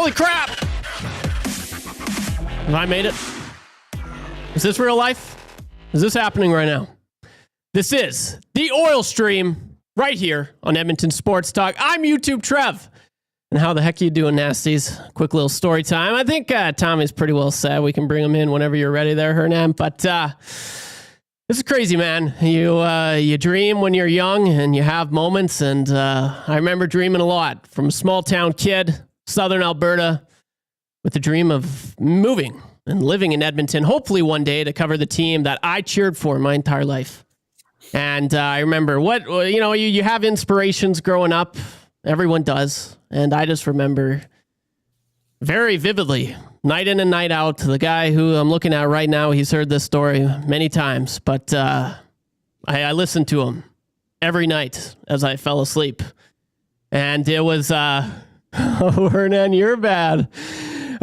Holy crap! Have I made it? Is this real life? Is this happening right now? This is the Oil Stream right here on Edmonton Sports Talk. I'm YouTube Trev. And how the heck are you doing, Nasties? Quick little story time. I think Tommy's pretty well set. We can bring him in whenever you're ready there, Hernan. But this is crazy, man. You dream when you're young and you have moments. And I remember dreaming a lot from a small town kid, Southern Alberta, with the dream of moving and living in Edmonton, hopefully one day to cover the team that I cheered for my entire life. And I remember you have inspirations growing up. Everyone does. And I just remember very vividly, night in and night out, the guy who I'm looking at right now, he's heard this story many times, but I listened to him every night as I fell asleep. And it was, oh, Hernan, you're bad.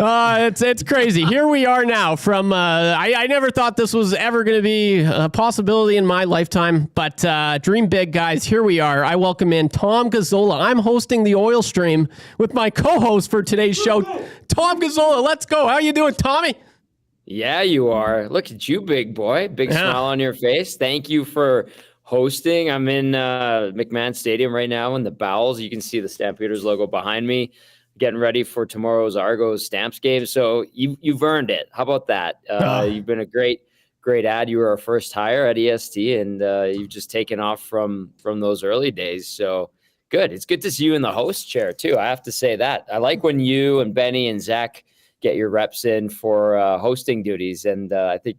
It's crazy. Here we are now from, I never thought this was ever going to be a possibility in my lifetime, but dream big, guys. Here we are. I welcome in Tom Gazzola. I'm hosting the Oil Stream with my co-host for today's show, Tom Gazzola. Let's go. How you doing, Tommy? Yeah, you are. Look at you, big boy. Big smile on your face. Thank you for hosting. I'm in McMahon Stadium right now in the bowels. You can see the Stampeders logo behind me. Getting ready for tomorrow's Argos Stamps game. So you've earned it. How about that? You've been a great ad. You were our first hire at EST, and you've just taken off from those early days. So good. It's good to see you in the host chair too. I have to say that. I like when you and Benny and Zach get your reps in for hosting duties. And I think,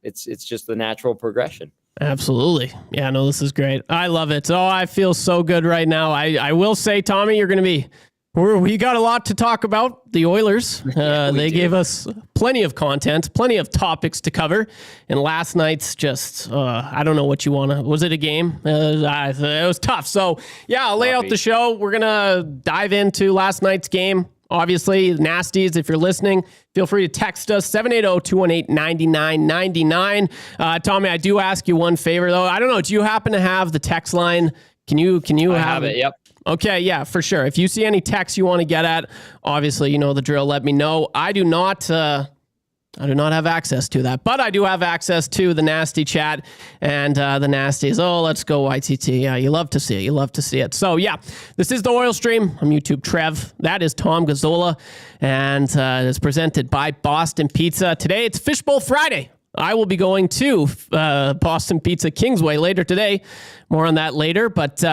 it's just the natural progression. Absolutely. Yeah, no, this is great. I love it. Oh, I feel so good right now. I will say, Tommy, you're going to be... We got a lot to talk about. The Oilers, they gave us plenty of content, plenty of topics to cover. And last night's just, I don't know what you want to, was it a game? It was tough. So yeah, I'll lay out the show. We're going to dive into last night's game. Obviously, Nasties, if you're listening, feel free to text us, 780-218-9999. Tommy, I do ask you one favor though. I don't know. Do you happen to have the text line? Can you have it? Yep. Okay, yeah, for sure. If you see any texts you want to get at, obviously, you know the drill. Let me know. I do not have access to that, but I do have access to the Nasty chat and the Nasties. Oh, let's go YTT. Yeah, you love to see it. You love to see it. So yeah, this is the Oil Stream. I'm YouTube Trev. That is Tom Gazzola, and it's presented by Boston Pizza. Today it's Fishbowl Friday. I will be going to Boston Pizza Kingsway later today. More on that later, but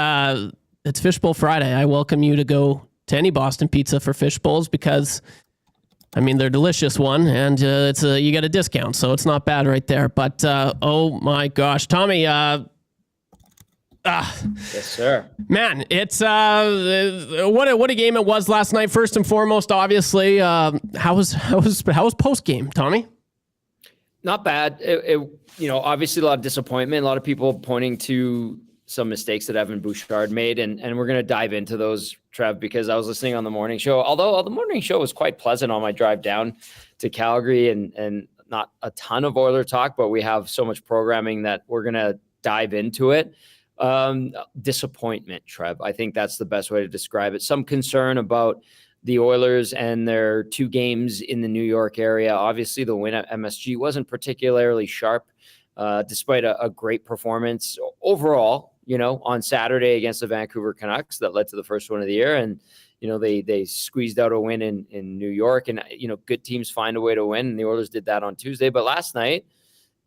it's Fishbowl Friday. I welcome you to go to any Boston Pizza for fish bowls because, I mean, they're delicious one, and you get a discount, so it's not bad right there. But oh my gosh, Tommy, yes, sir. Man, it's what a game it was last night. First and foremost, obviously, how was post game, Tommy? Not bad. Obviously a lot of disappointment. A lot of people pointing to some mistakes that Evan Bouchard made. And we're going to dive into those, Trev, because I was listening on the morning show, although the morning show was quite pleasant on my drive down to Calgary and not a ton of Oiler talk, but we have so much programming that we're going to dive into it. Disappointment, Trev. I think that's the best way to describe it. Some concern about the Oilers and their two games in the New York area. Obviously, the win at MSG wasn't particularly sharp, despite a great performance overall, on Saturday against the Vancouver Canucks that led to the first one of the year. And, they squeezed out a win in New York, and, good teams find a way to win. And the Oilers did that on Tuesday. But last night,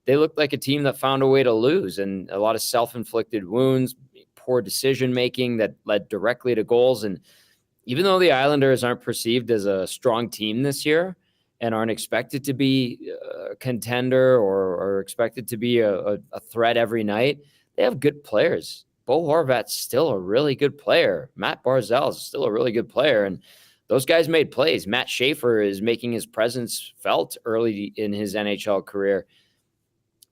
they looked like a team that found a way to lose, and a lot of self-inflicted wounds, poor decision-making that led directly to goals. And even though the Islanders aren't perceived as a strong team this year and aren't expected to be a contender or expected to be a threat every night, they have good players. Bo Horvat's still a really good player. Matt Barzal is still a really good player. And those guys made plays. Matt Schaefer is making his presence felt early in his NHL career.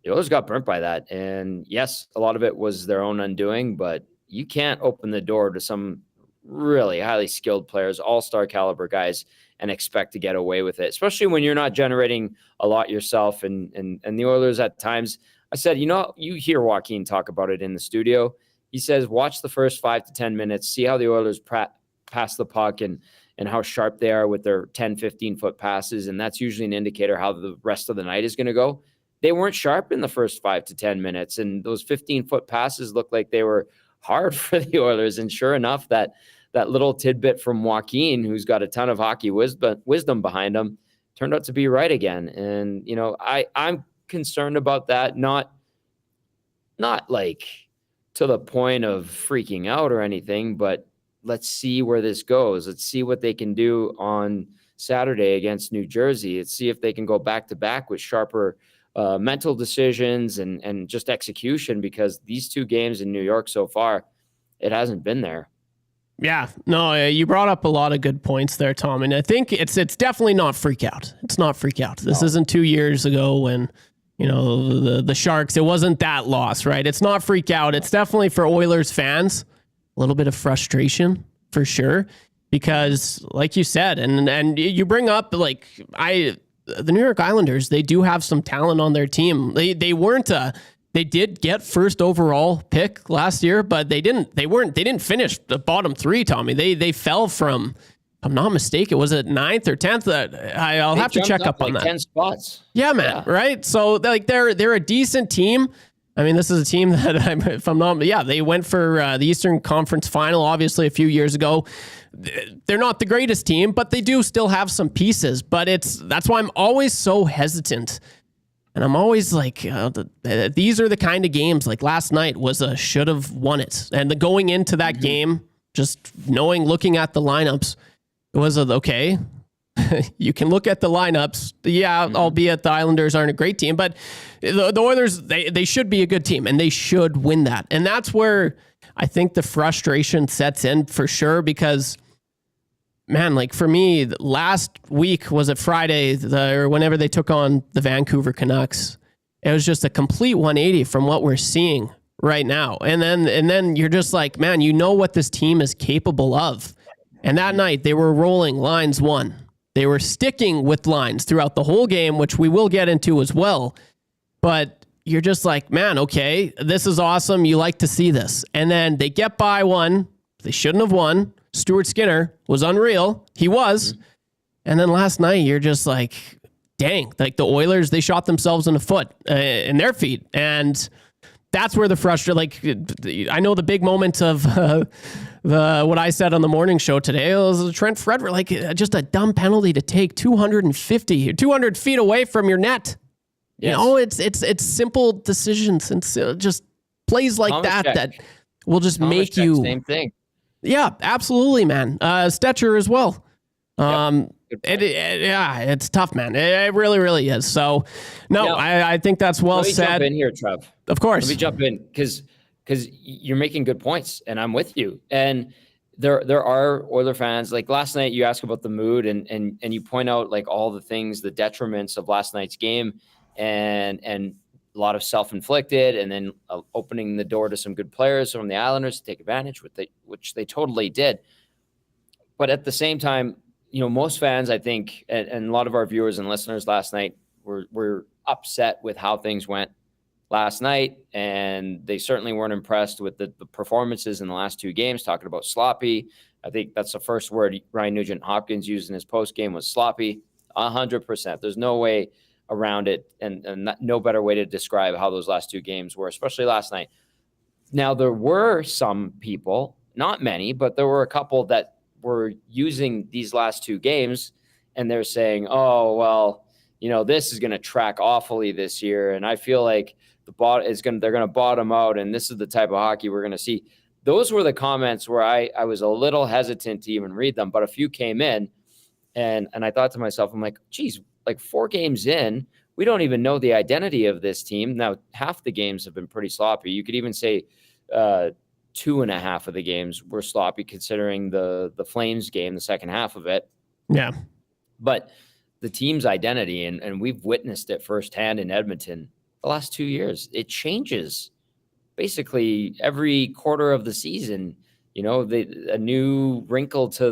The Oilers got burnt by that. And yes, a lot of it was their own undoing, but you can't open the door to some really highly skilled players, all-star caliber guys, and expect to get away with it, especially when you're not generating a lot yourself. And the Oilers at times, I said, you hear Joaquin talk about it in the studio. He says, watch the first 5 to 10 minutes, see how the Oilers pass the puck and and how sharp they are with their 10, 15-foot passes. And that's usually an indicator how the rest of the night is going to go. They weren't sharp in the first 5 to 10 minutes. And those 15-foot passes looked like they were hard for the Oilers. And sure enough, that little tidbit from Joaquin, who's got a ton of hockey wisdom behind him, turned out to be right again. And, I'm concerned about that. Not like to the point of freaking out or anything, but let's see where this goes. Let's see what they can do on Saturday against New Jersey. Let's see if they can go back to back with sharper mental decisions and just execution, because these 2 games in New York so far, it hasn't been there. Yeah, no, you brought up a lot of good points there, Tom. And I think it's definitely not freak out. It's not freak out. This isn't 2 years ago when, the Sharks, it wasn't that loss, right? It's not freak out. It's definitely for Oilers fans, a little bit of frustration for sure, because like you said, and you bring up the New York Islanders, they do have some talent on their team. They did get first overall pick last year, but they didn't finish the bottom 3, Tommy. They fell from, if I'm not mistaken, was it 9th or 10th? I'll have to check up on that. 10 spots. Yeah, man. Yeah. Right. So they're a decent team. I mean, this is a team that they went for the Eastern Conference Final, obviously a few years ago. They're not the greatest team, but they do still have some pieces. But that's why I'm always so hesitant. And I'm always like, these are the kind of games, like last night was a should have won it. And going into that game, just looking at the lineups, it was okay. You can look at the lineups. Yeah, albeit the Islanders aren't a great team, but the Oilers, they should be a good team and they should win that. And that's where I think the frustration sets in for sure, because man, like for me, last week, was it Friday or whenever they took on the Vancouver Canucks, it was just a complete 180 from what we're seeing right now. And then you're just like, man, what this team is capable of. And that night they were rolling lines 1. They were sticking with lines throughout the whole game, which we will get into as well. But you're just like, man, okay, this is awesome. You like to see this. And then they get by one. They shouldn't have won. Stuart Skinner was unreal. He was. And then last night, you're just like, dang, like the Oilers, they shot themselves in their feet. And that's where the frustration, I know the big moment of what I said on the morning show today was Trent Frederick, just a dumb penalty to take 200 feet away from your net. Yes. It's simple decisions and just plays like that will just make you. Same thing. Yeah, absolutely, man. Stetcher as well. It's tough, man. It really, really is. So, no, I think that's well said. Let me jump in here, Trev. Of course. Let me jump in because you're making good points, and I'm with you. And there are Oiler fans, like last night you ask about the mood and you point out like all the things, the detriments of last night's game and a lot of self-inflicted, and then opening the door to some good players from the Islanders to take advantage, which they totally did. But at the same time, most fans, I think, and a lot of our viewers and listeners last night were upset with how things went last night, and they certainly weren't impressed with the performances in the last 2 games, talking about sloppy. I think that's the first word Ryan Nugent-Hopkins used in his post-game was sloppy, 100%. There's no way around it, and no better way to describe how those last 2 games were, especially last night. Now, there were some people, not many, but there were a couple that were using these last 2 games, and they're saying, oh, well, this is going to track awfully this year, and I feel like they're going to bottom out, and this is the type of hockey we're going to see. Those were the comments where I was a little hesitant to even read them, but a few came in, and I thought to myself, I'm like, geez, like 4 games in, we don't even know the identity of this team. Now, half the games have been pretty sloppy. You could even say 2.5 of the games were sloppy, considering the Flames game, the second half of it. Yeah. But the team's identity, and we've witnessed it firsthand in Edmonton the last 2 years, it changes basically every quarter of the season. A new wrinkle to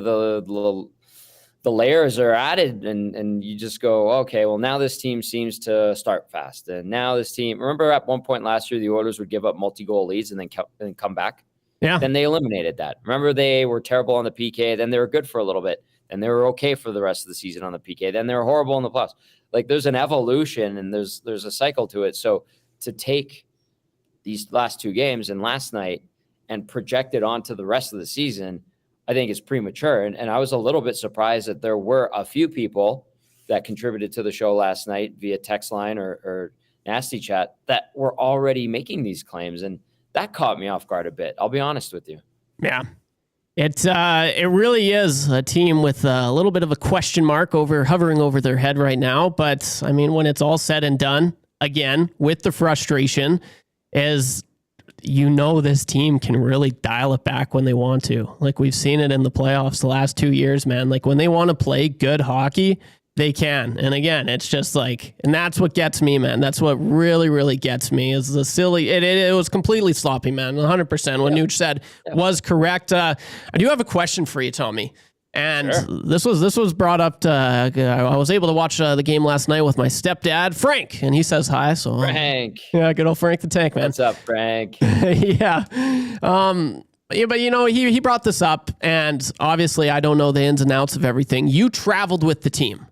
the layers are added, and you just go, okay, well, now this team seems to start fast. And now this team, remember at one point last year, the Oilers would give up multi-goal leads and then come back. Yeah. Then they eliminated that. Remember, they were terrible on the PK. Then they were good for a little bit. and they were okay for the rest of the season on the PK. Then they were horrible in the playoffs. Like there's an evolution and there's a cycle to it. So to take these last 2 games and last night and project it onto the rest of the season, I think is premature. And I was a little bit surprised that there were a few people that contributed to the show last night via text line or nasty chat that were already making these claims. And that caught me off guard a bit. I'll be honest with you. Yeah. It really is a team with a little bit of a question mark hovering over their head right now. But I mean, when it's all said and done, again, with the frustration, is this team can really dial it back when they want to. Like we've seen it in the playoffs the last 2 years, man. Like when they want to play good hockey, they can. And again, it's just like, and that's what gets me, man. That's what really, really gets me is the silly, it was completely sloppy, man. 100%. What Nuge said was correct. I do have a question for you, Tommy. And this was brought up I was able to watch the game last night with my stepdad, Frank, and he says hi. So Frank. Yeah, good old Frank the Tank, man. What's up, Frank? Yeah. Yeah, but he brought this up, and obviously I don't know the ins and outs of everything. You traveled with the team.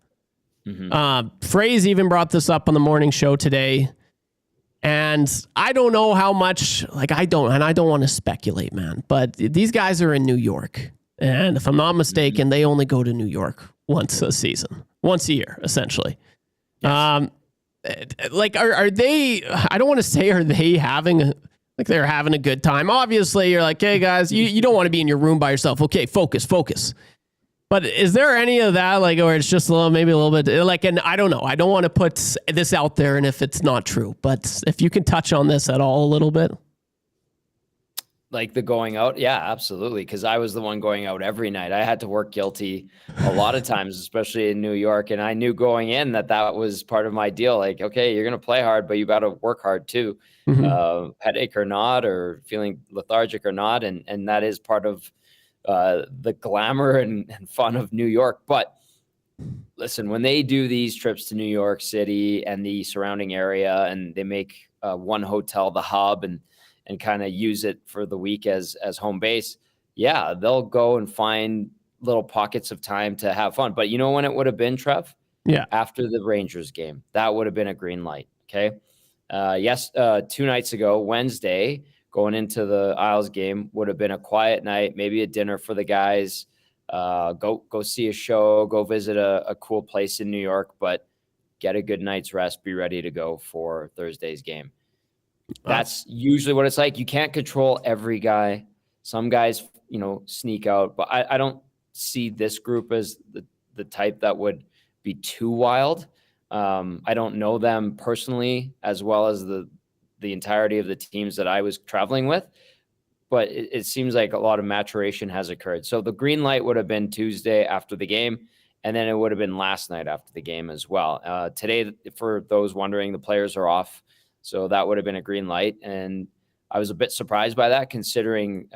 Mm-hmm. Phrase even brought this up on the morning show today, and I don't know how much. I don't want to speculate, man. But these guys are in New York, and if I'm not mistaken, they only go to New York once a year, essentially. Yes. Are they? I don't want to say are they having they're having a good time. Obviously, you're like, hey guys, you don't want to be in your room by yourself. Okay, focus. But is there any of that, or it's just maybe a little bit and I don't know. I don't want to put this out there and if it's not true, but if you can touch on this at all a little bit. Like the going out? Yeah, absolutely. Because I was the one going out every night. I had to work guilty a lot of times, especially in New York. And I knew going in that was part of my deal. Like, okay, you're going to play hard, but you got to work hard too. Mm-hmm. Headache or not, or feeling lethargic or not. And that is part of the glamour and fun of New York. But listen, when they do these trips to New York City and the surrounding area, and they make one hotel the hub and kind of use it for the week as home base, yeah, they'll go and find little pockets of time to have fun. But you know when it would have been, Trev? Yeah. After the Rangers game. That would have been a green light, okay? 2 nights ago, Wednesday, going into the Isles game would have been a quiet night, maybe a dinner for the guys, go see a show, go visit a cool place in New York, but get a good night's rest, be ready to go for Thursday's game. That's usually what it's like. You can't control every guy. Some guys, sneak out, but I don't see this group as the type that would be too wild. I don't know them personally as well as the entirety of the teams that I was traveling with, but it seems like a lot of maturation has occurred. So the green light would have been Tuesday after the game, and then it would have been last night after the game as well. Today, for those wondering, the players are off, so that would have been a green light. And I was a bit surprised by that, considering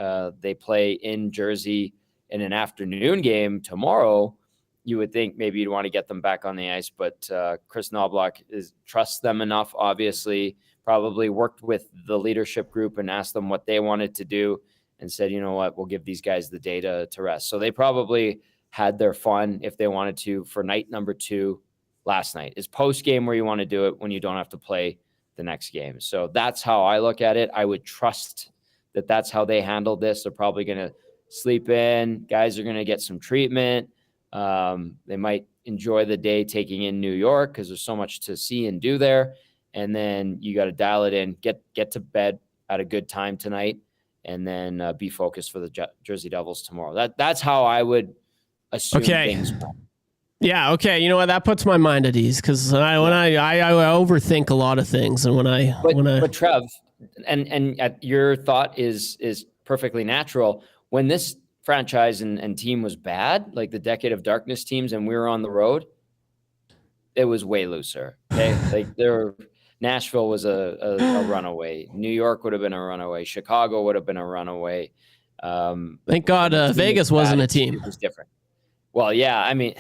they play in Jersey in an afternoon game tomorrow. You would think maybe you'd want to get them back on the ice, but Kris Knoblauch trusts them enough, obviously, probably worked with the leadership group and asked them what they wanted to do and said, you know what, we'll give these guys the day to rest. So they probably had their fun if they wanted to for night number 2 last night. It's post-game where you want to do it when you don't have to play the next game. So that's how I look at it. I would trust that that's how they handled this. They're probably going to sleep in. Guys are going to get some treatment. They might enjoy the day taking in New York because there's so much to see and do there. And then you got to dial it in, get to bed at a good time tonight, and then be focused for the Jersey Devils tomorrow. That's how I would assume things went. Yeah. Okay. You know what? That puts my mind at ease because I overthink a lot of things, and but Trev, and your thought is perfectly natural. When this franchise and team was bad, like the Decade of Darkness teams, and we were on the road, it was way looser. Okay, Nashville was a runaway. New York would have been a runaway. Chicago would have been a runaway. Thank God Vegas wasn't a team. It was different. Well, yeah, I mean,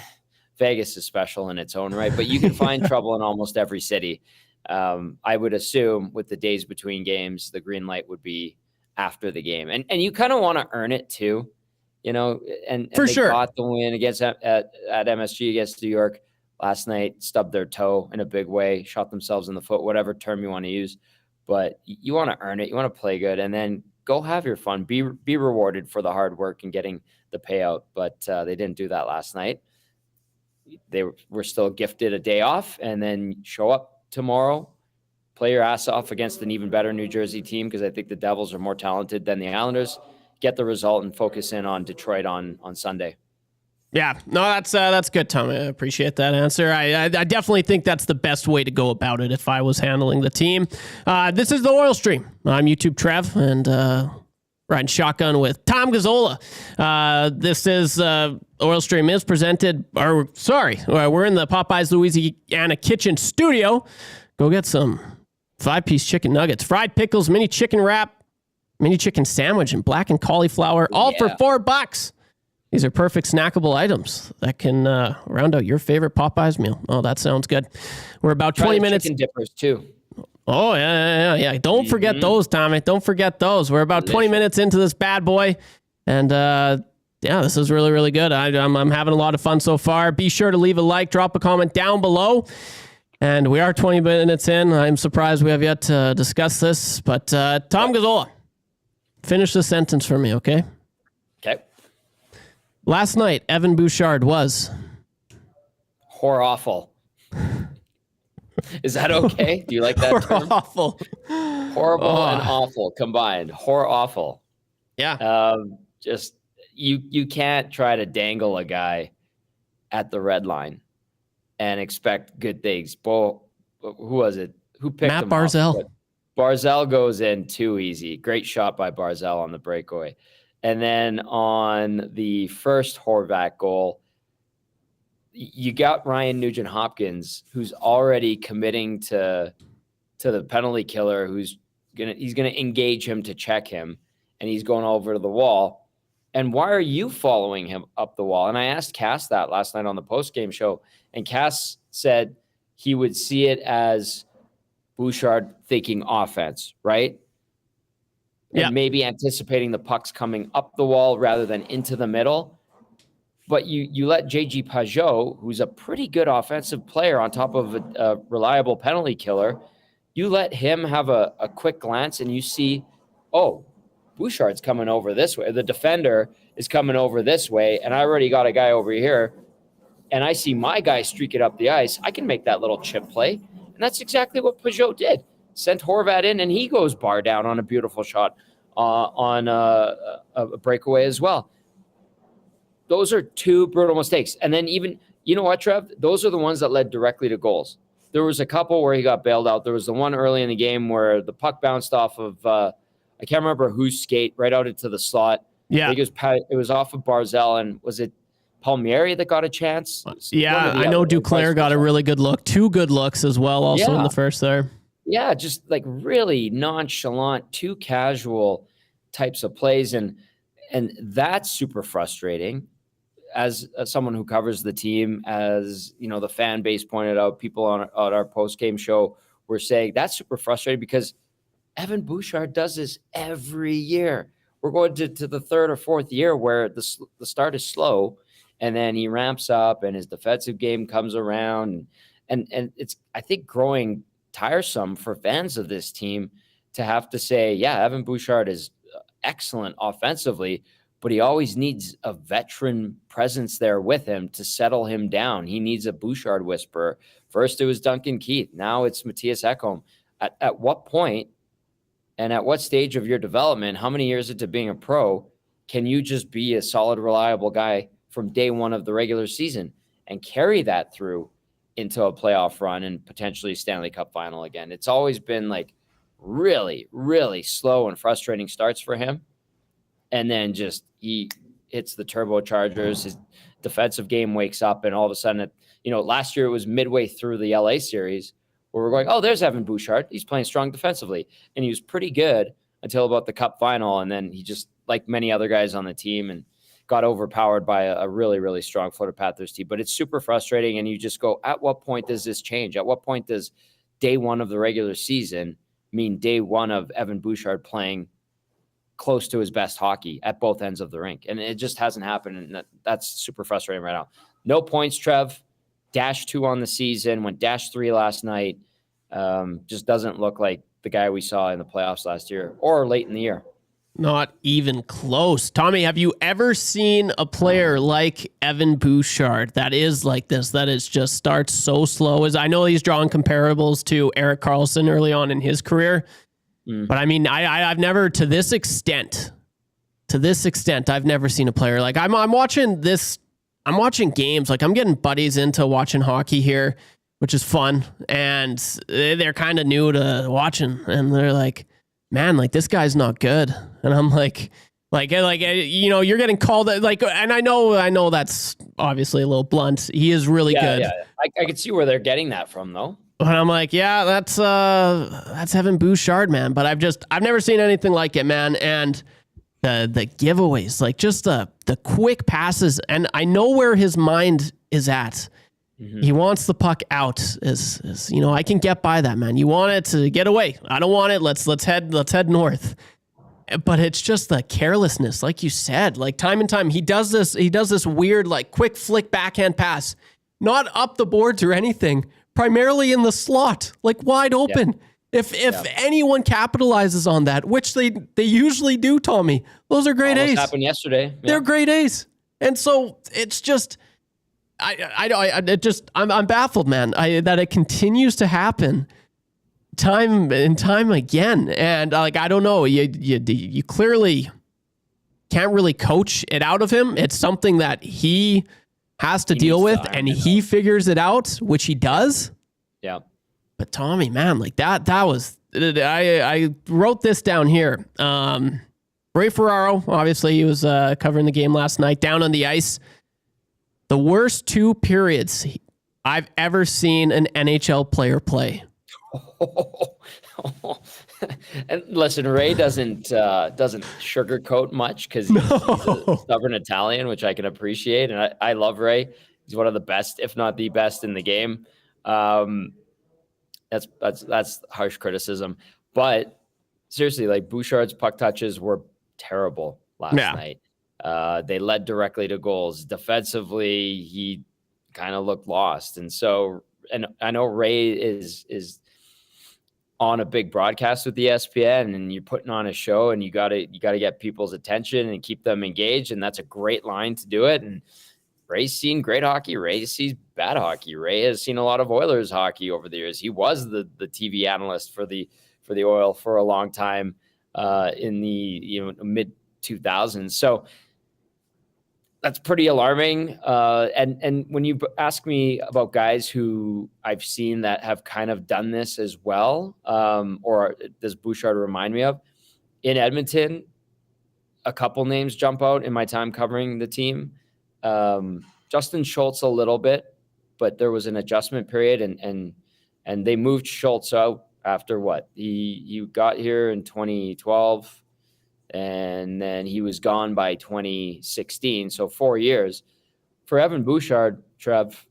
Vegas is special in its own right, but you can find trouble in almost every city. I would assume with the days between games, the green light would be after the game. And you kind of want to earn it too. and For they sure. got the win against at MSG against New York last night, stubbed their toe in a big way, shot themselves in the foot, whatever term you want to use. But you want to earn it. You want to play good, and then go have your fun. Be rewarded for the hard work and getting the payout. But they didn't do that last night. They were still gifted a day off, and then show up tomorrow, play your ass off against an even better New Jersey team, because I think the Devils are more talented than the Islanders. Get the result and focus in on Detroit on Sunday. Yeah, no, that's good, Tom. I appreciate that answer. I definitely think that's the best way to go about it if I was handling the team. This is the Oil Stream. I'm YouTube Trev, and riding shotgun with Tom Gazzola. This is Oil Stream is presented, we're in the Popeyes Louisiana kitchen studio. Go get some 5-piece chicken nuggets, fried pickles, mini chicken wrap, mini chicken sandwich, and blackened cauliflower, all for $4. These are perfect snackable items that can round out your favorite Popeyes meal. Oh, that sounds good. We're about 20 minutes. Chicken dippers too. Oh, yeah. Don't forget those, Tommy. Don't forget those. We're about 20 minutes into this bad boy. And this is really, really good. I'm having a lot of fun so far. Be sure to leave a like, drop a comment down below. And we are 20 minutes in. I'm surprised we have yet to discuss this. But Tom Gazzola, finish the sentence for me, okay? Okay. Last night, Evan Bouchard was awful. Is that okay? Do you like that term? Awful. Horrible and awful combined. Awful. Yeah. Just you can't try to dangle a guy at the red line and expect good things. Who was it? Who picked Matt him Barzal. Up? Barzal goes in too easy. Great shot by Barzal on the breakaway. And then on the first Horvat goal, you got Ryan Nugent-Hopkins, who's already committing to the penalty killer, he's gonna engage him to check him, and he's going over to the wall. And why are you following him up the wall? And I asked Cass that last night on the post-game show, and Cass said he would see it as Bouchard thinking offense, right? And maybe anticipating the pucks coming up the wall rather than into the middle. But you let J.G. Pajot, who's a pretty good offensive player on top of a reliable penalty killer, you let him have a quick glance and you see, oh, Bouchard's coming over this way. The defender is coming over this way, and I already got a guy over here, and I see my guy streak it up the ice. I can make that little chip play. And that's exactly what Pajot did. Sent Horvat in, and he goes bar down on a beautiful shot on a breakaway as well. Those are two brutal mistakes. And then even, you know what, Trev? Those are the ones that led directly to goals. There was a couple where he got bailed out. There was the one early in the game where the puck bounced off of, I can't remember whose skate, right out into the slot. Yeah. I think it was off of Barzal, and was it Palmieri that got a chance? Yeah, I know Duclair got a really good look. 2 good looks as well also in the first there. Yeah, just like really nonchalant, too casual types of plays. And that's super frustrating. As someone who covers the team, as you know, the fan base pointed out, people on our post-game show were saying that's super frustrating because Evan Bouchard does this every year. We're going to the 3rd or 4th year where the start is slow, and then he ramps up and his defensive game comes around. And it's, I think, growing tiresome for fans of this team to have to say, yeah, Evan Bouchard is excellent offensively, but he always needs a veteran presence there with him to settle him down. He needs a Bouchard whisperer. First it was Duncan Keith. Now it's Matthias Ekholm. At what point and at what stage of your development, how many years into being a pro, can you just be a solid, reliable guy from day one of the regular season and carry that through into a playoff run and potentially Stanley Cup final again? It's always been like really, really slow and frustrating starts for him. And then just he hits the turbochargers. His defensive game wakes up, and all of a sudden, last year it was midway through the LA series where we're going, oh, there's Evan Bouchard. He's playing strong defensively. And he was pretty good until about the Cup final. And then he just, like many other guys on the team, and got overpowered by a really, really strong Florida Panthers team. But it's super frustrating. And you just go, at what point does this change? At what point does day one of the regular season mean day one of Evan Bouchard playing close to his best hockey at both ends of the rink. And it just hasn't happened. And that's super frustrating right now. No points, Trev. -2 on the season, went -3 last night. Just doesn't look like the guy we saw in the playoffs last year or late in the year. Not even close. Tommy, have you ever seen a player like Evan Bouchard that is like this, that is just starts so slow? As I know he's drawing comparables to Erik Karlsson early on in his career. But I mean, I've never, to this extent, I've never seen a player like I'm watching games. Like I'm getting buddies into watching hockey here, which is fun. And they're kind of new to watching. And they're like, man, like this guy's not good. And I'm like, you know, you're getting called like, and I know that's obviously a little blunt. He is really good. Yeah. I could see where they're getting that from though. But I'm like, yeah, that's Evan Bouchard, man. But I've never seen anything like it, man. And the giveaways, like just the quick passes, and I know where his mind is at. He wants the puck out. Is you know, I can get by that, man. You want it to get away. I don't want it. Let's head north. But it's just the carelessness, like you said. Like time and time, he does this weird, like quick flick backhand pass, not up the boards or anything. Primarily in the slot, like wide open. Yeah. If anyone capitalizes on that, which they usually do, Tommy, those are great A's. Happened yesterday. Yeah. They're great A's, and so it's just. I'm baffled, man. That it continues to happen time and time again, and like I don't know, you clearly can't really coach it out of him. It's something that he has to deal with, and he figures it out, which he does. Yeah, but Tommy, man, like that was I wrote this down here. Ray Ferraro, obviously, he was covering the game last night down on the ice. The worst 2 periods I've ever seen an NHL player play. And listen, Ray doesn't sugarcoat much because he's a stubborn Italian, which I can appreciate. And I love Ray. He's one of the best, if not the best in the game. That's harsh criticism. But seriously, like Bouchard's puck touches were terrible last night. They led directly to goals. Defensively, he kind of looked lost. And so, and I know Ray is on a big broadcast with ESPN, and you're putting on a show, and you gotta get people's attention and keep them engaged. And that's a great line to do it. And Ray's seen great hockey. Ray sees bad hockey. Ray has seen a lot of Oilers hockey over the years. He was the TV analyst for the Oil for a long time in the mid 2000s. So that's pretty alarming. And when you ask me about guys who I've seen that have kind of done this as well, or does Bouchard remind me of, in Edmonton, a couple names jump out in my time covering the team. Justin Schultz a little bit, but there was an adjustment period, and they moved Schultz out after what? He got here in 2012. And then he was gone by 2016. So 4 years. For Evan Bouchard, Trev,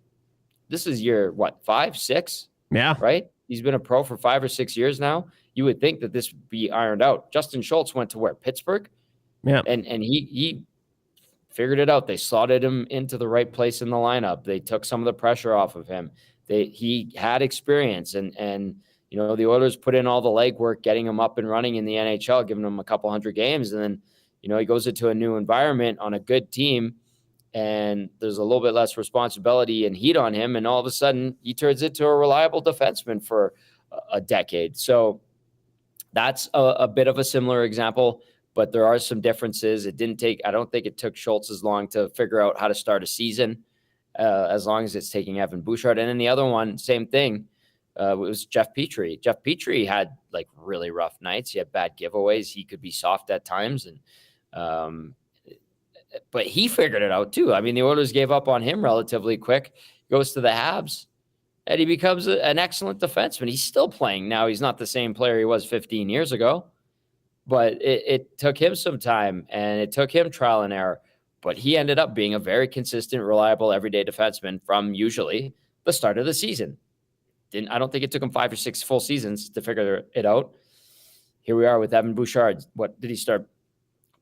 this is year, 5, 6? Yeah. Right? He's been a pro for 5 or 6 years now. You would think that this would be ironed out. Justin Schultz went to where? Pittsburgh? Yeah. And he figured it out. They slotted him into the right place in the lineup. They took some of the pressure off of him. He had experience, and the Oilers put in all the legwork, getting him up and running in the NHL, giving him a couple hundred games. And then, he goes into a new environment on a good team, and there's a little bit less responsibility and heat on him. And all of a sudden he turns into a reliable defenseman for a decade. So that's a bit of a similar example, but there are some differences. I don't think it took Schultz as long to figure out how to start a season, as long as it's taking Evan Bouchard. And then the other one, same thing. It was Jeff Petrie. Jeff Petrie had like really rough nights. He had bad giveaways. He could be soft at times, but he figured it out too. I mean, the Oilers gave up on him relatively quick. Goes to the Habs, and he becomes an excellent defenseman. He's still playing now. He's not the same player he was 15 years ago, but it took him some time, and it took him trial and error. But he ended up being a very consistent, reliable, everyday defenseman from usually the start of the season. I don't think it took him 5 or 6 full seasons to figure it out. Here we are with Evan Bouchard. What did he start?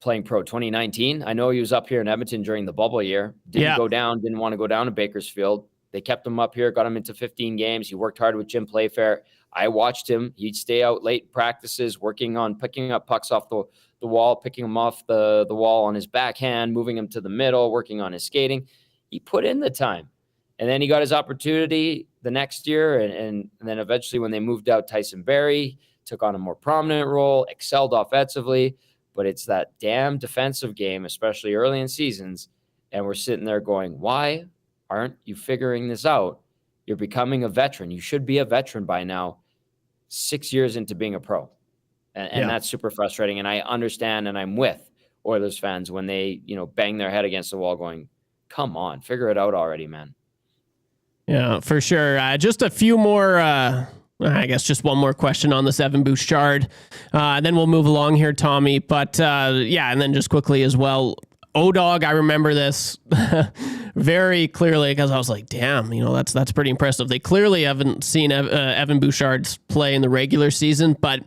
playing pro 2019. I know he was up here in Edmonton during the bubble year. Didn't want to go down to Bakersfield. They kept him up here, got him into 15 games. He worked hard with Jim Playfair. I watched him. He'd stay out late practices, working on picking up pucks off the wall, picking them off the wall on his backhand, moving them to the middle, working on his skating. He put in the time. And then he got his opportunity the next year. And then eventually when they moved out Tyson Barrie, took on a more prominent role, excelled offensively. But it's that damn defensive game, especially early in seasons. And we're sitting there going, why aren't you figuring this out? You're becoming a veteran. You should be a veteran by now, 6 years into being a pro. And that's super frustrating. And I understand, and I'm with Oilers fans when they, bang their head against the wall going, come on, figure it out already, man. Yeah, for sure. Just a few more, I guess just one more question on this Evan Bouchard. Then we'll move along here, Tommy. But and then just quickly as well, O-Dog, I remember this very clearly because I was like, damn, that's pretty impressive. They clearly haven't seen Evan Bouchard's play in the regular season, but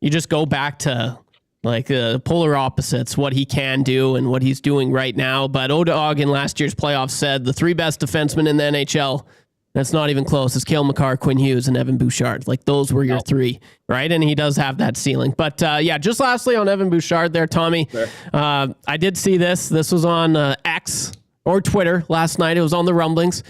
you just go back to like polar opposites, what he can do and what he's doing right now. But O-Dog in last year's playoffs said the three best defensemen in the NHL, that's not even close, is Cale Makar, Quinn Hughes, and Evan Bouchard. Like those were your three, right? And he does have that ceiling. But just lastly on Evan Bouchard there, Tommy, sure. I did see this. This was on X or Twitter last night. It was on the rumblings.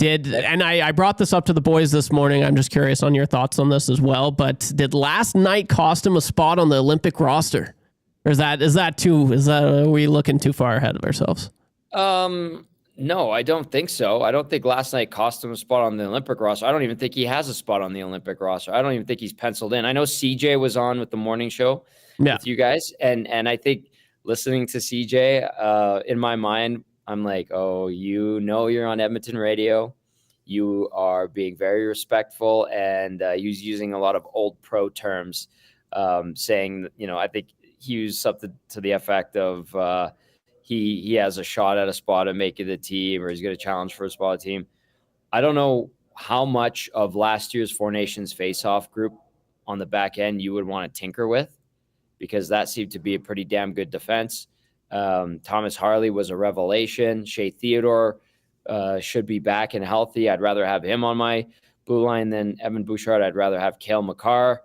I brought this up to the boys this morning. I'm just curious on your thoughts on this as well. But did last night cost him a spot on the Olympic roster? Or are we looking too far ahead of ourselves? No, I don't think so. I don't think last night cost him a spot on the Olympic roster. I don't even think he has a spot on the Olympic roster. I don't even think he's penciled in. I know CJ was on with the morning show with you guys. And I think listening to CJ, in my mind, I'm like, oh, you're on Edmonton radio. You are being very respectful. And he's using a lot of old pro terms, saying, I think he used something to the effect of, he has a shot at a spot of making the team, or he's going to challenge for a spot of the team. I don't know how much of last year's Four Nations face-off group on the back end you would want to tinker with, because that seemed to be a pretty damn good defense. Thomas Harley was a revelation. Shea Theodore should be back and healthy. I'd rather have him on my blue line than Evan Bouchard. I'd rather have Cale Makar.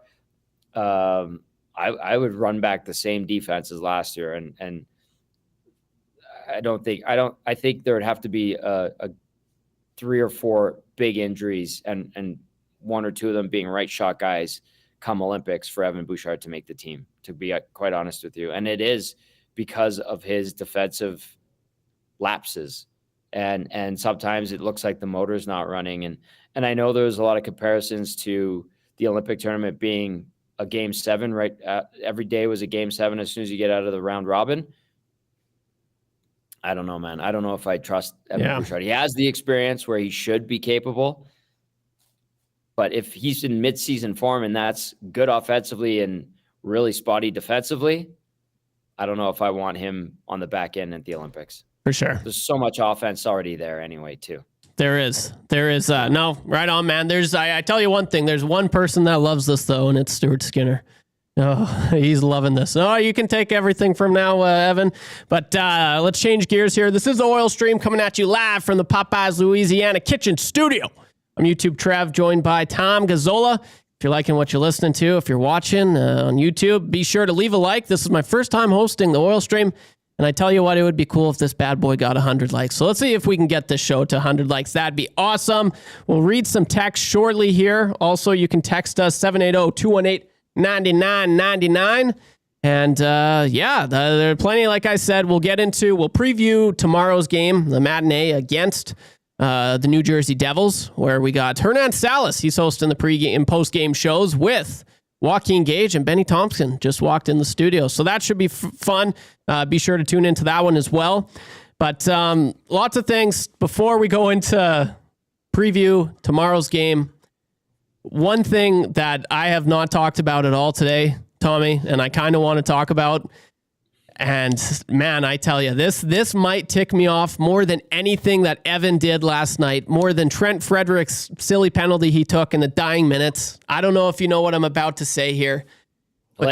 I would run back the same defense as last year, and I think there would have to be a 3 or 4 big injuries and 1 or 2 of them being right shot guys come Olympics for Evan Bouchard to make the team, to be quite honest with you. And it is because of his defensive lapses. And sometimes it looks like the motor's not running. And I know there's a lot of comparisons to the Olympic tournament being a game 7, right? Every day was a game 7 as soon as you get out of the round robin. I don't know, man. I don't know if I trust Evan Bouchard. He has the experience where he should be capable. But if he's in mid-season form and that's good offensively and really spotty defensively, I don't know if I want him on the back end at the Olympics. For sure. There's so much offense already there anyway, too. There is. No, right on, man. I tell you one thing. There's one person that loves this, though, and it's Stuart Skinner. Oh, he's loving this. Oh, you can take everything from now, Evan. But let's change gears here. This is the Oil Stream coming at you live from the Popeyes, Louisiana kitchen studio. I'm YouTube Trev, joined by Tom Gazzola. If you're liking what you're listening to, if you're watching on YouTube, be sure to leave a like. This is my first time hosting the Oil Stream. And I tell you what, it would be cool if this bad boy got 100 likes. So let's see if we can get this show to 100 likes. That'd be awesome. We'll read some text shortly here. Also, you can text us 780-218-9999. And there are plenty, like I said, we'll preview tomorrow's game, the matinee against the New Jersey Devils, where we got Hernan Salas. He's hosting the pregame and postgame shows with Joaquin Gage, and Benny Thompson just walked in the studio. So that should be fun. Be sure to tune into that one as well. But lots of things before we go into preview tomorrow's game. One thing that I have not talked about at all today, Tommy, and I kind of want to talk about, and man, I tell you, this might tick me off more than anything that Evan did last night, more than Trent Frederick's silly penalty he took in the dying minutes. I don't know if you know what I'm about to say here, but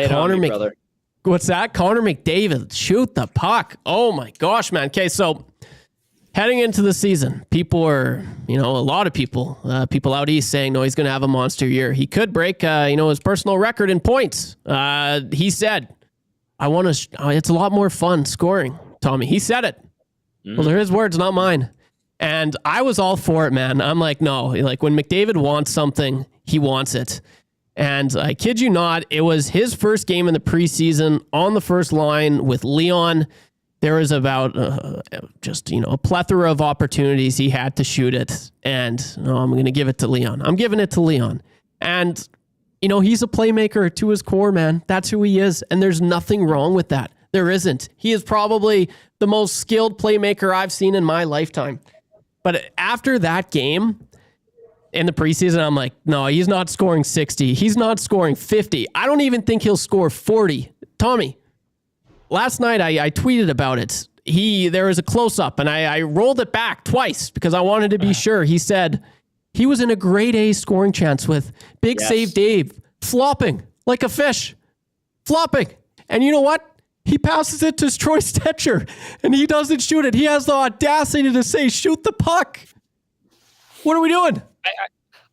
What's that? Connor McDavid, shoot the puck. Oh my gosh, man. Okay, so heading into the season, people are, a lot of people out east saying, no, he's going to have a monster year. He could break, his personal record in points. He said, it's a lot more fun scoring, Tommy. He said it. Well, they're his words, not mine. And I was all for it, man. I'm like, no, like when McDavid wants something, he wants it. And I kid you not, it was his first game in the preseason on the first line with Leon. There was about a plethora of opportunities he had to shoot it. And I'm going to give it to Leon. I'm giving it to Leon. And, he's a playmaker to his core, man. That's who he is. And there's nothing wrong with that. There isn't. He is probably the most skilled playmaker I've seen in my lifetime. But after that game in the preseason, I'm like, no, he's not scoring 60. He's not scoring 50. I don't even think he'll score 40. Tommy, last night I tweeted about it. There was a close-up, and I rolled it back twice because I wanted to be sure. He said he was in a grade A scoring chance with Big Save Dave flopping like a fish. Flopping. And you know what? He passes it to Troy Stecher, and he doesn't shoot it. He has the audacity to say, shoot the puck. What are we doing?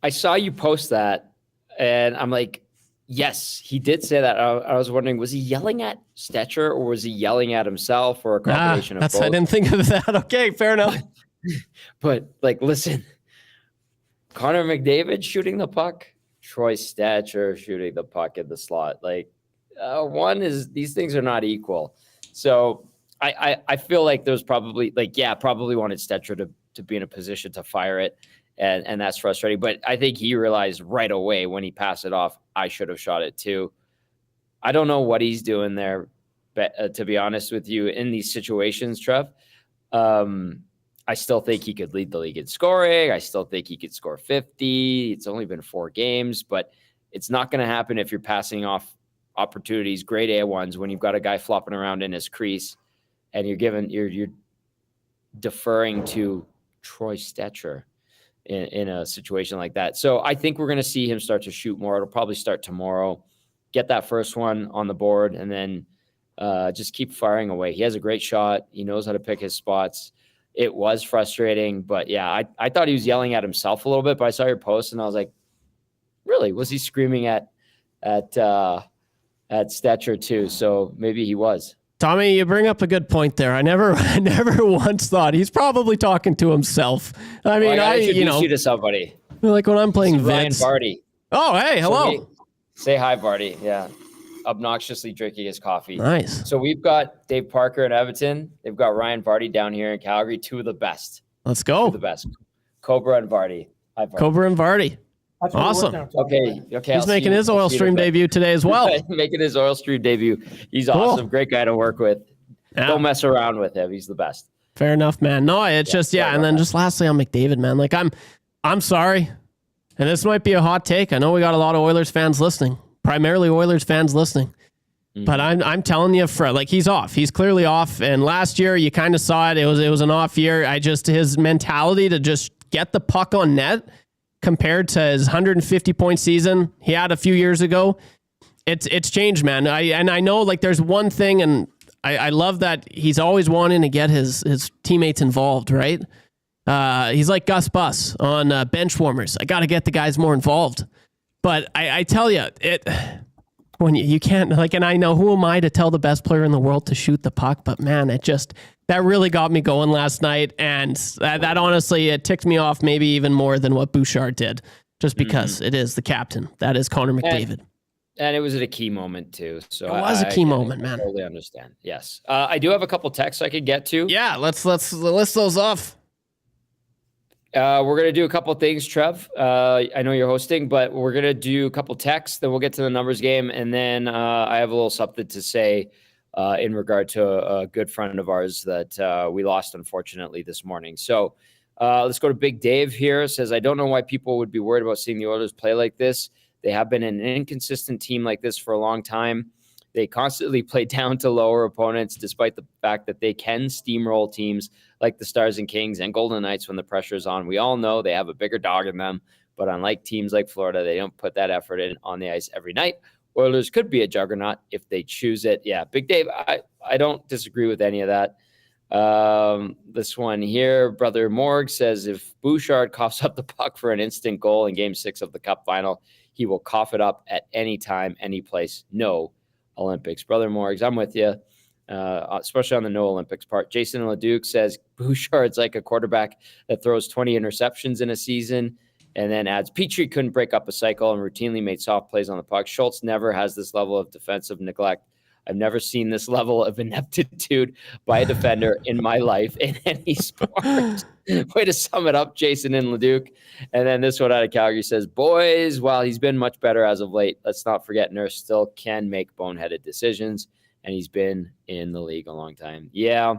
I saw you post that, and I'm like, yes, he did say that. I was wondering, was he yelling at Stecher, or was he yelling at himself, or a combination of both? I didn't think of that. Okay, fair enough. But listen, Connor McDavid shooting the puck, Troy Stecher shooting the puck in the slot. These things are not equal. So I feel like there's probably probably wanted Stecher to be in a position to fire it. And that's frustrating. But I think he realized right away when he passed it off, I should have shot it too. I don't know what he's doing there, but to be honest with you, in these situations, Trev, I still think he could lead the league in scoring. I still think he could score 50. It's only been 4 games, but it's not going to happen if you're passing off opportunities, grade A ones, when you've got a guy flopping around in his crease and you're deferring to Troy Stecher in a situation like that. So I think we're going to see him start to shoot more. It'll probably start tomorrow. Get that first one on the board, and then just keep firing away. He has a great shot. He knows how to pick his spots. It was frustrating, but yeah, I thought he was yelling at himself a little bit, but I saw your post and I was like, really? Was he screaming at Stecher too? So maybe he was. Tommy, you bring up a good point there. I never once thought he's probably talking to himself. I mean, I introduce you to somebody. Like when I'm playing Ryan Vince. Barty. Oh, hey, hello. Say hi, Barty. Yeah. Obnoxiously drinking his coffee. Nice. So we've got Dave Parker in Edmonton. They've got Ryan Barty down here in Calgary. 2 of the best. Let's go. 2 of the best. Cobra and Barty. Hi, Barty. Cobra and Barty. Awesome. Okay. He's making his oil stream debut today as well. Making his oil stream debut. He's awesome. Great guy to work with. Yeah. Don't mess around with him. He's the best. Fair enough, man. No, it's just, and then just lastly on McDavid, man. Like I'm sorry. And this might be a hot take. I know we got a lot of Oilers fans listening, primarily Oilers fans listening. Mm-hmm. But I'm telling you, Fred, like he's off. He's clearly off. And last year you kind of saw it. It was an off year. His mentality to just get the puck on net compared to his 150-point season he had a few years ago, it's changed, man. I know like there's one thing, and I love that he's always wanting to get his teammates involved, right? He's like Gus Bus on Bench Warmers. I got to get the guys more involved. But I tell you, when you can't, like, and I know who am I to tell the best player in the world to shoot the puck, but man, that really got me going last night. And that honestly, it ticked me off maybe even more than what Bouchard did, just because it is the captain. That is Connor McDavid. And it was at a key moment too. So it was a key moment, man. I totally understand. Yes. I do have a couple texts I could get to. Yeah, let's list those off. We're going to do a couple things, Trev. I know you're hosting, but we're going to do a couple texts, then we'll get to the numbers game. And then I have a little something to say in regard to a good friend of ours that we lost, unfortunately, this morning. So let's go to Big Dave here. It says, I don't know why people would be worried about seeing the Oilers play like this. They have been an inconsistent team like this for a long time. They constantly play down to lower opponents, despite the fact that they can steamroll teams like the Stars and Kings and Golden Knights when the pressure is on. We all know they have a bigger dog in them, but unlike teams like Florida, they don't put that effort in on the ice every night. Oilers could be a juggernaut if they choose it. Yeah, Big Dave, I don't disagree with any of that. This one here, Brother Morg says, if Bouchard coughs up the puck for an instant goal in Game 6 of the Cup final, he will cough it up at any time, any place. No Olympics. Brother Morgs, I'm with you, especially on the no Olympics part. Jason Leduc says, Bouchard's like a quarterback that throws 20 interceptions in a season, and then adds, Petrie couldn't break up a cycle and routinely made soft plays on the puck. Schultz never has this level of defensive neglect. I've never seen this level of ineptitude by a defender in my life in any sport. Way to sum it up, Jason and Leduc. And then this one out of Calgary says, boys, while he's been much better as of late, let's not forget Nurse still can make boneheaded decisions, and he's been in the league a long time. Yeah,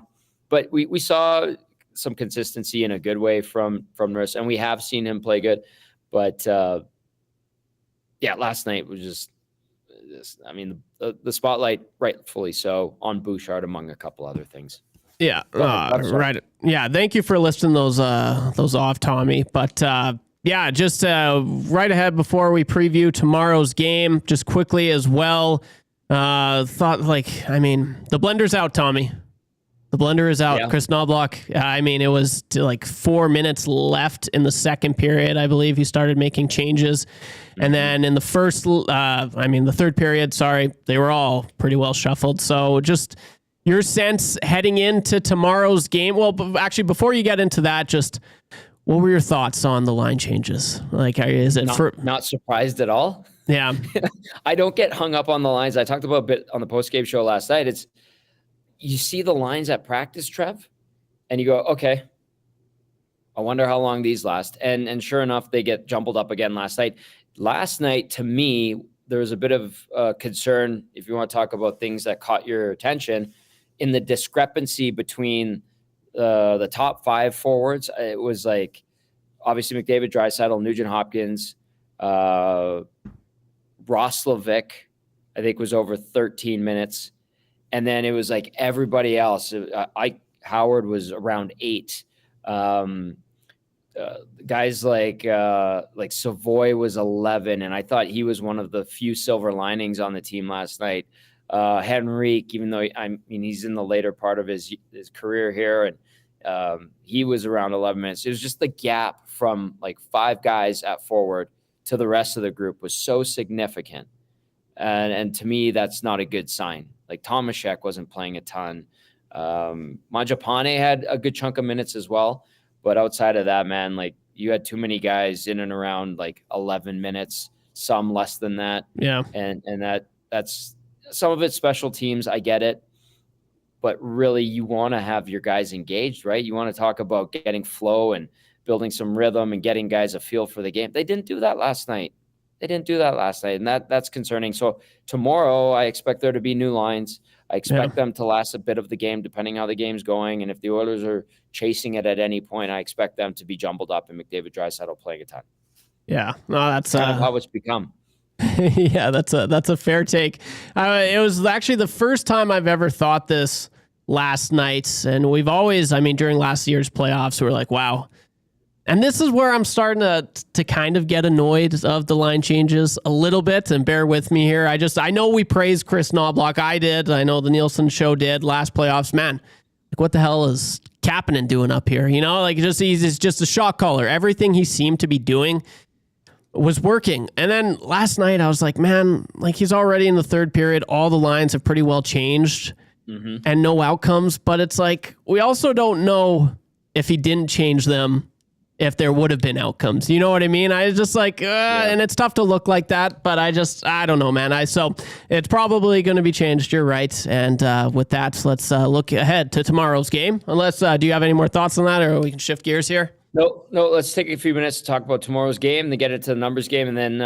but we saw some consistency in a good way from Nurse, and we have seen him play good. But, last night was just, I mean, the spotlight, rightfully so, on Bouchard, among a couple other things. Yeah, right. Yeah, thank you for listing those off, Tommy. But just right ahead before we preview tomorrow's game, just quickly as well. The blender's out, Tommy. The blender is out. Yeah. Kris Knoblauch. It was 4 minutes left in the second period. I believe he started making changes. And then in the the third period, they were all pretty well shuffled. So just your sense heading into tomorrow's game. Well, actually, before you get into that, just what were your thoughts on the line changes? Is it not surprised at all? Yeah. I don't get hung up on the lines. I talked about a bit on the post-game show last night. You see the lines at practice, Trev, and you go, okay, I wonder how long these last. And sure enough, they get jumbled up again last night. Last night, to me, there was a bit of concern, if you want to talk about things that caught your attention, in the discrepancy between the top five forwards. It was obviously McDavid, Draisaitl, Nugent Hopkins, Roslovic, I think was over 13 minutes. And then it was everybody else. Howard was around 8. Guys like Savoy was 11, and I thought he was one of the few silver linings on the team last night. Henrique, even though he's in the later part of his career here, and he was around 11 minutes. It was just the gap from 5 guys at forward to the rest of the group was so significant, and to me that's not a good sign. Tomaszek wasn't playing a ton. Mangiapane had a good chunk of minutes as well. But outside of that, man, you had too many guys in and around 11 minutes, some less than that. Yeah. And that's some of it's special teams. I get it. But really, you want to have your guys engaged, right? You want to talk about getting flow and building some rhythm and getting guys a feel for the game. They didn't do that last night. And that's concerning. So tomorrow, I expect there to be new lines. I expect them to last a bit of the game, depending how the game's going. And if the Oilers are chasing it at any point, I expect them to be jumbled up and McDavid, Draisaitl playing a ton. Yeah, no, that's kind of how it's become. Yeah, that's a fair take. It was actually the first time I've ever thought this last night, and we've always, during last year's playoffs, we were like, wow. And this is where I'm starting to kind of get annoyed of the line changes a little bit, and bear with me here. I know we praised Kris Knoblauch. I did. I know the Nielson show did last playoffs. Man, what the hell is Kapanen doing up here? He's just a shot caller. Everything he seemed to be doing was working. And then last night I was like, man, he's already in the third period. All the lines have pretty well changed and no outcomes. But it's we also don't know if he didn't change them, if there would have been outcomes. You know what I mean? I was just and it's tough to look like that, but I don't know, man. So it's probably going to be changed. You're right. And with that, let's look ahead to tomorrow's game. Unless, do you have any more thoughts on that, or we can shift gears here? No, let's take a few minutes to talk about tomorrow's game, then get into the numbers game. And then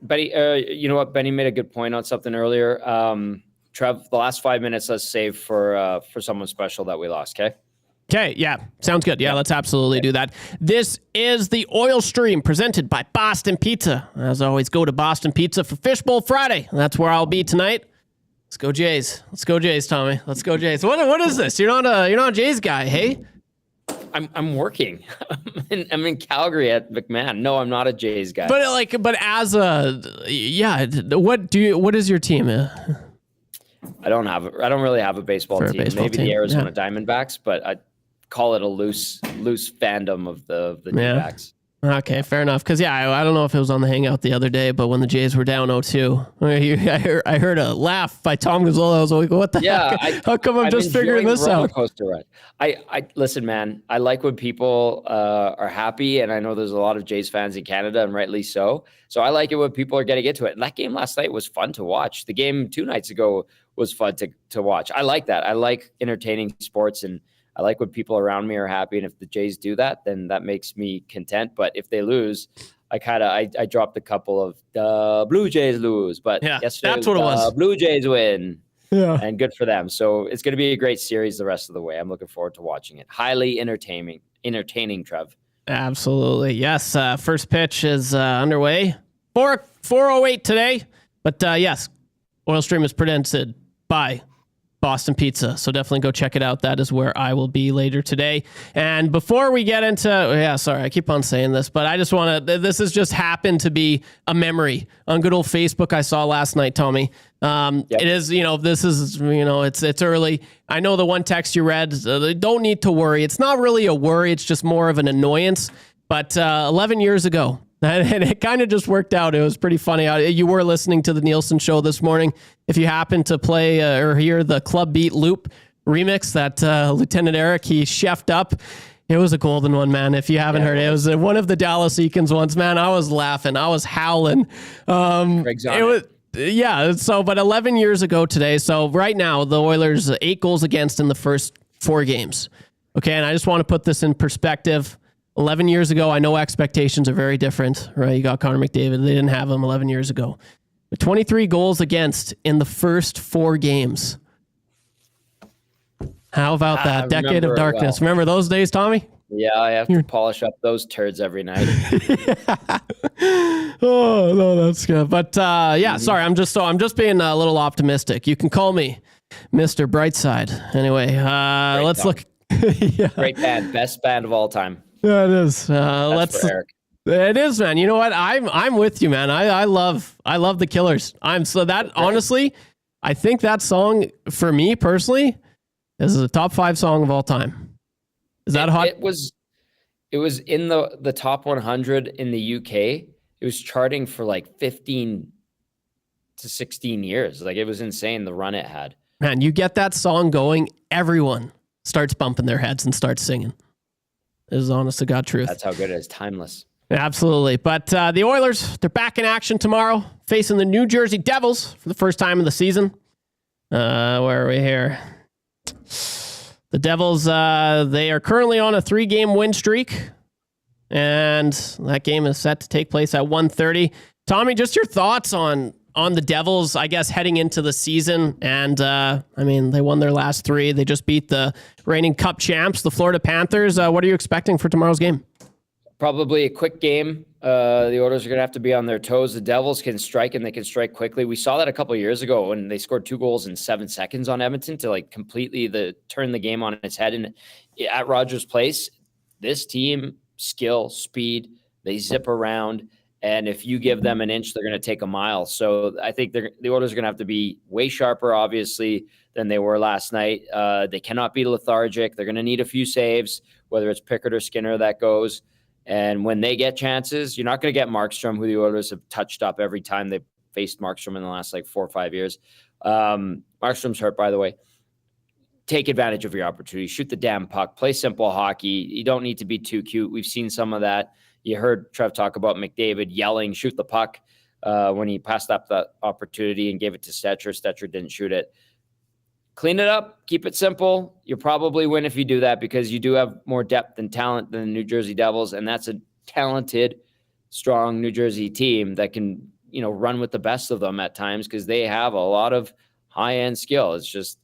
Benny, you know what? Benny made a good point on something earlier. Trev, the last 5 minutes, let's save for someone special that we lost. Okay, yeah, sounds good. Yeah, let's absolutely do that. This is the Oil Stream presented by Boston Pizza. As always, go to Boston Pizza for Fishbowl Friday. That's where I'll be tonight. Let's go Jays. Tommy. Let's go Jays. What is this? You're not a Jays guy, hey? I'm working. I'm in Calgary at McMahon. No, I'm not a Jays guy. But as what is your team? I don't really have a baseball team. Maybe the Arizona Diamondbacks, but I call it a loose fandom of the D-backs. Okay, fair enough. Because I don't know if it was on the Hangout the other day, but when the Jays were down 0-2, I heard a laugh by Tom Gazzola. I was like, "What the heck? How come I'm just figuring this out?" Coaster ride. I listen, man. I like when people are happy, and I know there's a lot of Jays fans in Canada, and rightly so. So I like it when people are getting into it. And that game last night was fun to watch. The game 2 nights ago was fun to watch. I like that. I like entertaining sports, and I like when people around me are happy. And if the Jays do that, then that makes me content. But if they lose, I dropped a couple of the Blue Jays lose. But yesterday, that's what it was. Blue Jays win. Yeah. And good for them. So it's going to be a great series the rest of the way. I'm looking forward to watching it. Highly entertaining, Trev. Absolutely. Yes. First pitch is underway. 4:08 today. But yes, Oil Stream is presented by Boston Pizza. So definitely go check it out. That is where I will be later today. And before we get into, I keep on saying this, but I just want to, this has just happened to be a memory on good old Facebook I saw last night, Tommy. It is, this is, it's early. I know the one text you read, they don't need to worry. It's not really a worry. It's just more of an annoyance. But 11 years ago, and it kind of just worked out. It was pretty funny. You were listening to the Nielson show this morning. If you happen to play or hear the Club Beat Loop remix that Lieutenant Eric, he chefed up, it was a golden one, man. If you haven't heard it, it was one of the Dallas Eakins ones, man. I was laughing. I was howling. But 11 years ago today. So right now, the Oilers 8 goals against in the first 4 games. Okay, and I just want to put this in perspective. 11 years ago, I know expectations are very different, right? You got Connor McDavid. They didn't have him 11 years ago. But 23 goals against in the first 4 games. How about that? Decade of darkness. Well. Remember those days, Tommy? Yeah, I have to polish up those turds every night. Oh, no, that's good. But sorry, I'm just being a little optimistic. You can call me Mr. Brightside. Anyway, let's look. Great band. Best band of all time. Yeah, it is. That's for Eric. It is, man. You know what? I'm with you, man. I love the Killers. Honestly, I think that song for me personally is a top 5 song of all time. Is that hot? It was in the top 100 in the UK. It was charting for like 15 to 16 years. Like, it was insane the run it had. Man, you get that song going, everyone starts bumping their heads and starts singing. It is honest to God truth. That's how good it is. Timeless. Absolutely. But the Oilers, they're back in action tomorrow, facing the New Jersey Devils for the first time in the season. Where are we here? The Devils, they are currently on a 3-game win streak, and that game is set to take place at 1:30. Tommy, just your thoughts on the Devils, I guess, heading into the season. And, they won their last 3. They just beat the reigning Cup champs, the Florida Panthers. What are you expecting for tomorrow's game? Probably a quick game. The Oilers are going to have to be on their toes. The Devils can strike, and they can strike quickly. We saw that a couple of years ago when they scored 2 goals in 7 seconds on Edmonton to completely turn the game on its head. And at Rogers Place, this team, skill, speed, they zip around. And if you give them an inch, they're going to take a mile. So I think the Oilers are going to have to be way sharper, obviously, than they were last night. They cannot be lethargic. They're going to need a few saves, whether it's Pickard or Skinner that goes. And when they get chances, you're not going to get Markstrom, who the Oilers have touched up every time they've faced Markstrom in the last 4 or 5 years. Markstrom's hurt, by the way. Take advantage of your opportunity. Shoot the damn puck. Play simple hockey. You don't need to be too cute. We've seen some of that. You heard Trev talk about McDavid yelling, shoot the puck, when he passed up that opportunity and gave it to Stetcher. Stetcher didn't shoot it. Clean it up. Keep it simple. You'll probably win if you do that, because you do have more depth and talent than the New Jersey Devils, and that's a talented, strong New Jersey team that can, run with the best of them at times, because they have a lot of high-end skill. It's just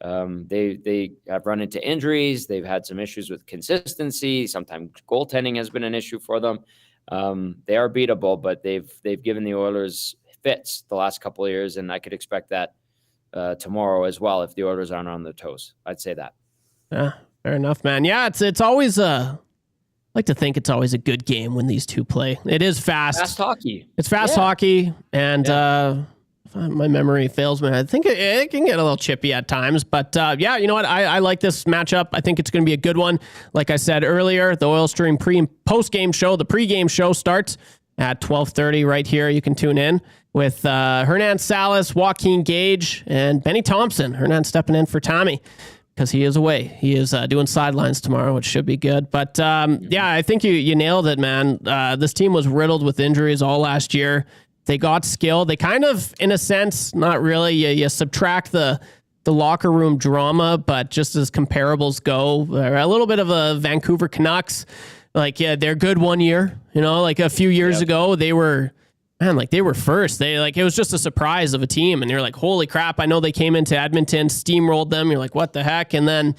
they have run into injuries. They've had some issues with consistency. Sometimes goaltending has been an issue for them. They are beatable, but they've given the Oilers fits the last couple of years, and I could expect that tomorrow as well if the Oilers aren't on their toes. I'd say that. Yeah. Fair enough, man. Yeah, it's always I like to think it's always a good game when these two play. It is fast. Fast hockey. It's fast hockey, and if my memory fails me, I think it can get a little chippy at times. But yeah, you know what? I like this matchup. I think it's going to be a good one. Like I said earlier, the Oil Stream pre and post game show, the pre-game show starts at 12:30 right here. You can tune in with Hernan Salas, Joaquin Gage, and Benny Thompson. Hernan stepping in for Tommy because he is away. He is doing sidelines tomorrow, which should be good. But yeah, I think you nailed it, man. This team was riddled with injuries all last year. They got skill. They kind of, in a sense, not really. You subtract the locker room drama, but just as comparables go, they're a little bit of a Vancouver Canucks. Like, yeah, they're good one year. You know, like a few years ago, they were first. It was just a surprise of a team, and you're like, holy crap! I know they came into Edmonton, steamrolled them. You're like, what the heck? And then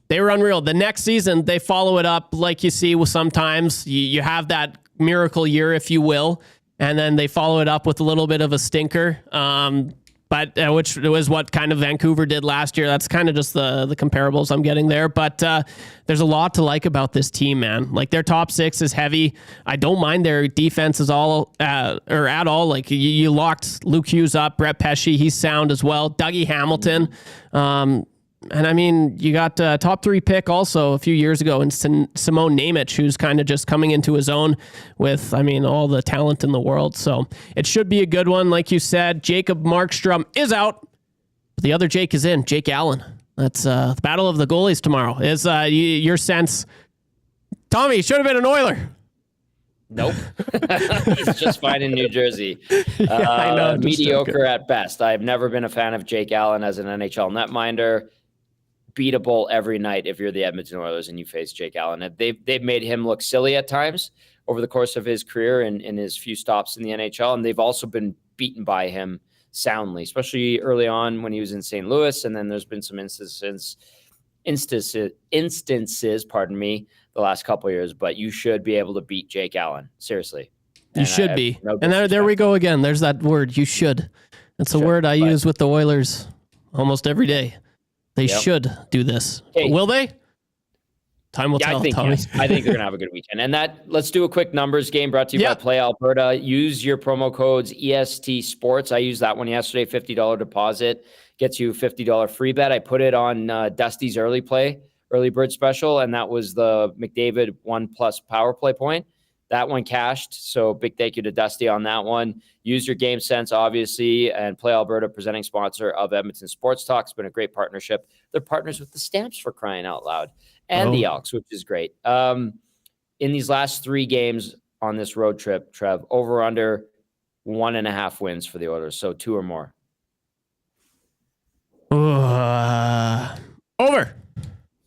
they were unreal. The next season, they follow it up, like you see with sometimes you have that miracle year, if you will. And then they follow it up with a little bit of a stinker, but which was what kind of Vancouver did last year. That's kind of just the comparables I'm getting there. But there's a lot to like about this team, man. Like their top six is heavy. I don't mind their defense at all. Like you locked Luke Hughes up, Brett Pesce, he's sound as well. Dougie Hamilton. And I mean, you got top 3 pick also a few years ago in Simone Nemec, who's kind of just coming into his own with, I mean, all the talent in the world. So it should be a good one. Like you said, Jacob Markstrom is out. But the other Jake is in, Jake Allen. That's the battle of the goalies tomorrow. Is your sense, Tommy, should have been an Oiler. Nope. He's just fine in New Jersey. I know, mediocre at best. I've never been a fan of Jake Allen as an NHL netminder. Beatable every night if you're the Edmonton Oilers and you face Jake Allen. They've made him look silly at times over the course of his career and in his few stops in the NHL, and they've also been beaten by him soundly, especially early on when he was in St. Louis, and then there's been some instances, pardon me, the last couple of years, but you should be able to beat Jake Allen. Seriously. You should be. And there we go again. There's that word, you should. That's a word I use with the Oilers almost every day. They should do this. Okay. Will they? Time will tell, Tommy. Yes. I think they're going to have a good weekend. And let's do a quick numbers game brought to you by Play Alberta. Use your promo codes EST Sports. I used that one yesterday, $50 deposit. Gets you a $50 free bet. I put it on Dusty's early bird special, and that was the McDavid 1+ power play point. That one cashed, so big thank you to Dusty on that one. Use your game sense, obviously, and Play Alberta, presenting sponsor of Edmonton Sports Talk. It's been a great partnership. They're partners with the Stamps, for crying out loud, and the Elks, which is great. In these last 3 games on this road trip, Trev, over under 1.5 wins for the Oilers, so 2 or more. Over.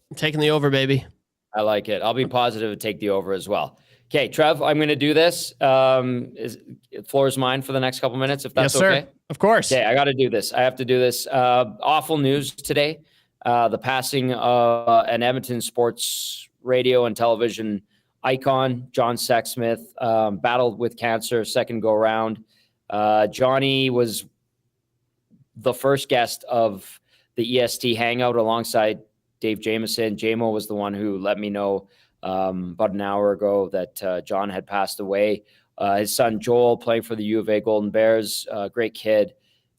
I'm taking the over, baby. I like it. I'll be positive to take the over as well. Okay, Trev, I'm going to do this. Floor is mine for the next couple minutes, if that's okay. Sir. Of course. Okay, I got to do this. I have to do this. Awful news today. The passing of an Edmonton sports radio and television icon, John Sexsmith, battled with cancer, second go round. Johnny was the first guest of the EST Hangout alongside Dave Jameson. JMO was the one who let me know about an hour ago that John had passed away. His son Joel, playing for the U of A Golden Bears, great kid.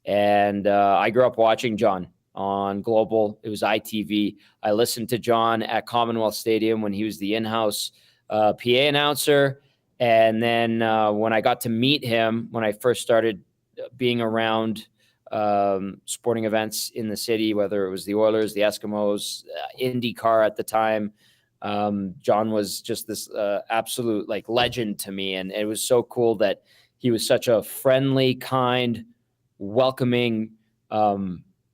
And I grew up watching John on Global. It was ITV. I listened to John at Commonwealth Stadium when he was the in-house PA announcer. And then when I got to meet him, when I first started being around sporting events in the city, whether it was the Oilers, the Eskimos, IndyCar at the time, John was just this absolute legend to me. And it was so cool that he was such a friendly, kind, welcoming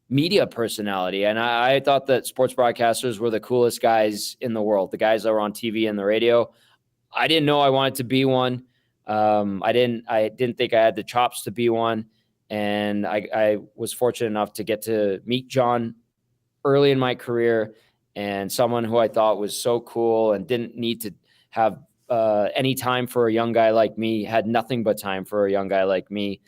media personality. And I thought that sports broadcasters were the coolest guys in the world, the guys that were on TV and the radio. I didn't know I wanted to be one. I didn't think I had the chops to be one. And I was fortunate enough to get to meet John early in my career, and someone who I thought was so cool and didn't need to have any time for a young guy like me, had nothing but time for a young guy like me.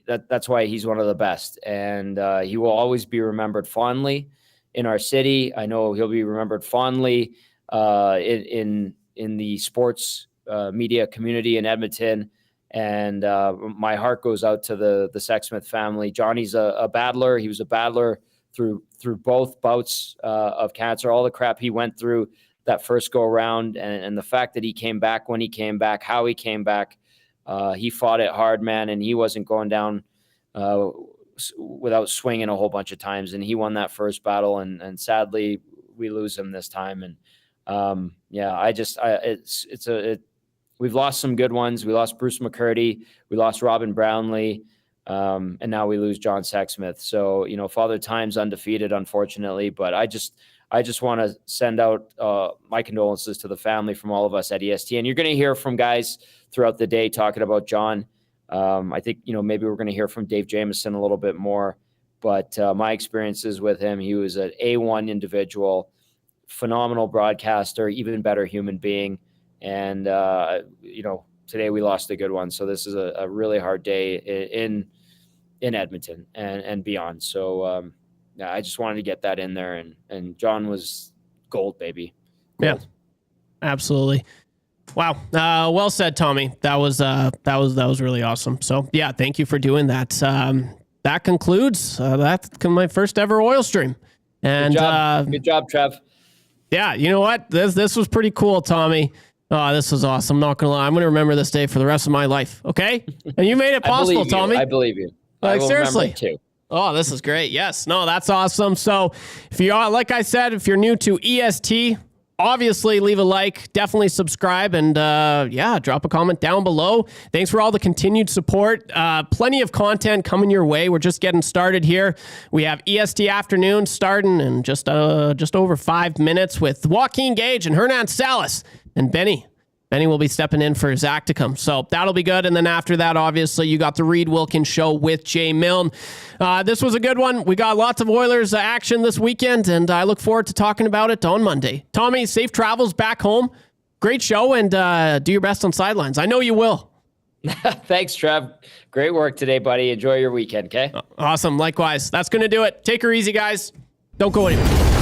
That's why he's one of the best. And he will always be remembered fondly. in our city. I know he'll be remembered fondly in the sports media community in Edmonton. And my heart goes out to the Sexsmith family. Johnny's a battler. He was a battler through both bouts of cancer, all the crap he went through that first go around, and the fact that he came back when he came back, how he came back. He fought it hard, man, and he wasn't going down without swinging a whole bunch of times. And he won that first battle, and sadly we lose him this time. And we've lost some good ones. We lost Bruce McCurdy, we lost Robin Brownlee, and now we lose John Sexsmith. So, Father Time's undefeated, unfortunately, but I just want to send out my condolences to the family from all of us at EST. And you're going to hear from guys throughout the day talking about John. I think, maybe we're going to hear from Dave Jameson a little bit more. But my experiences with him, he was an A1 individual, phenomenal broadcaster, even better human being. And, today we lost a good one. So this is a really hard day in Edmonton and beyond. So, I just wanted to get that in there, and John was gold, baby. Gold. Yeah, absolutely. Wow. Well said, Tommy. That was really awesome. So yeah, thank you for doing that. That concludes my first ever oil stream. And good job, Trev. Yeah, you know what? This was pretty cool, Tommy. Oh, this was awesome. I'm not gonna lie. I'm gonna remember this day for the rest of my life. Okay, and you made it possible, Tommy. I believe you. Like, I will seriously. remember it too. Oh, this is great. Yes. No, that's awesome. So if you are, like I said, if you're new to EST, obviously leave a like, definitely subscribe, and drop a comment down below. Thanks for all the continued support. Plenty of content coming your way. We're just getting started here. We have EST Afternoon starting in just over 5 minutes with Joaquin Gage and Hernan Salas and Benny. Benny will be stepping in for Zach to come. So that'll be good. And then after that, obviously, you got the Reed Wilkins Show with Jay Milne. This was a good one. We got lots of Oilers action this weekend, and I look forward to talking about it on Monday. Tommy, safe travels back home. Great show, and do your best on sidelines. I know you will. Thanks, Trev. Great work today, buddy. Enjoy your weekend, okay? Awesome. Likewise. That's going to do it. Take her easy, guys. Don't go anywhere.